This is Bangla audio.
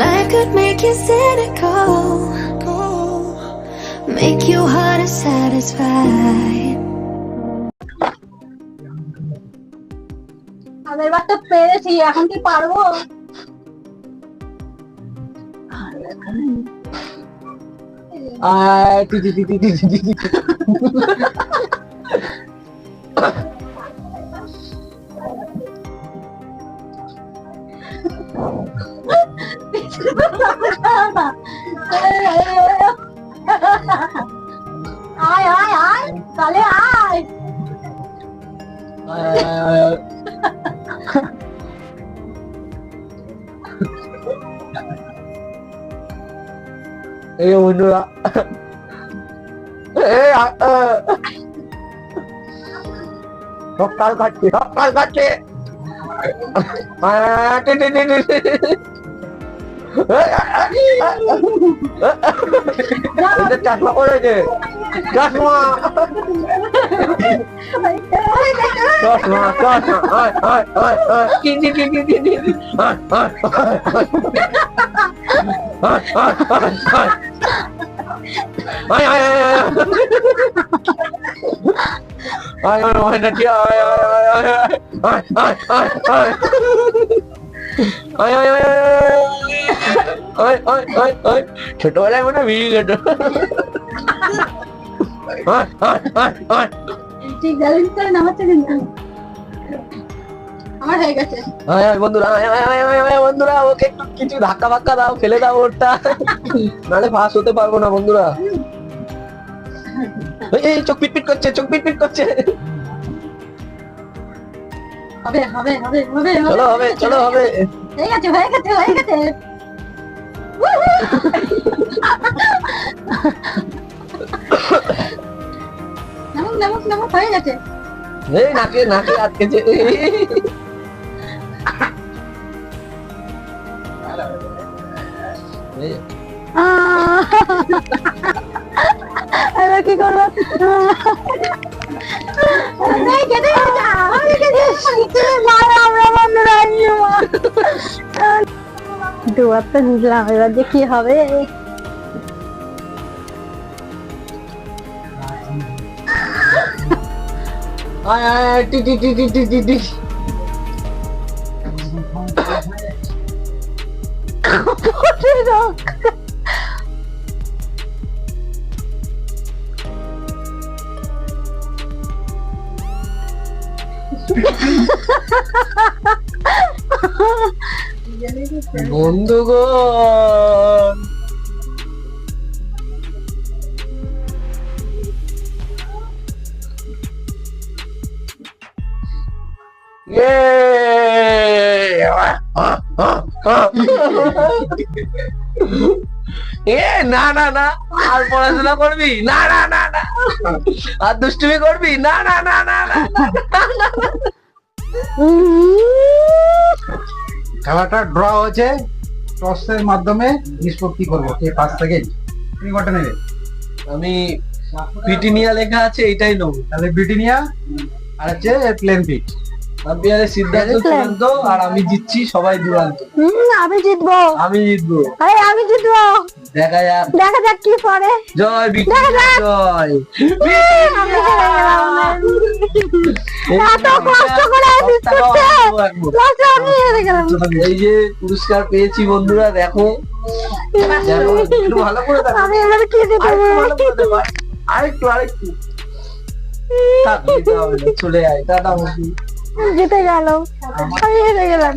Life could make you cynical, make you hard to satisfy. আগের বার তো পেরেছি, এখন কি পারবো? আয় আয় আয়, তাহলে আয়। এই বন্ধুরা সকাল কাটছে চাষমা করেছে চশমা ছোটবেলায় মনে ভিড় গেট ঠিক ব্যালেন্স করে নামাচ্ছে কিন্তু আমার হয়ে গেছে। বন্ধুরা ওকে একটু কিছু ধাক্কা ফাক্কা দাও, ফেলে দাও ওরটা, নাহলে ফাঁস হতে পারবো না বন্ধুরা। এই চোখ পিটপিট করছে হবে হবে হবে হবে চলো হবে হয়ে গেছে নামুক হয়ে গেছে। এই নাকে আটকেছে। এবার কি করবো? দুবার তো নিলাম, এবার যে কি হবে। বন্ধুগণ না আর পড়াশোনা করবি না, আর দুষ্টুমি করবি না। খেলাটা ড্র হয়েছে, টসের মাধ্যমে নিষ্পত্তি করবো কে ফার্স্ট সেকেন্ড। তুমি কটা নেবে? আমি ব্রিটানিয়া লেখা আছে এটাই নেবো। তাহলে ব্রিটানিয়া আর হচ্ছে প্লেন পিট। আরে সিদ্ধার্থ চূড়ান্ত আর আমি জিতছি, সবাই দুরান্ত। আমি জিতবো। আমি জিতবো। দেখা যাক কি পরে। জয় ব্রিটানিয়া জয়। এত কষ্ট করে এই যে পুরস্কার পেয়েছি বন্ধুরা, দেখো একটু ভালো করে দেখো। আমি এবার কি জিতবো? আরেকটু চলে আয়, টাটা। জিতে গেল, আমি হেরে গেলাম।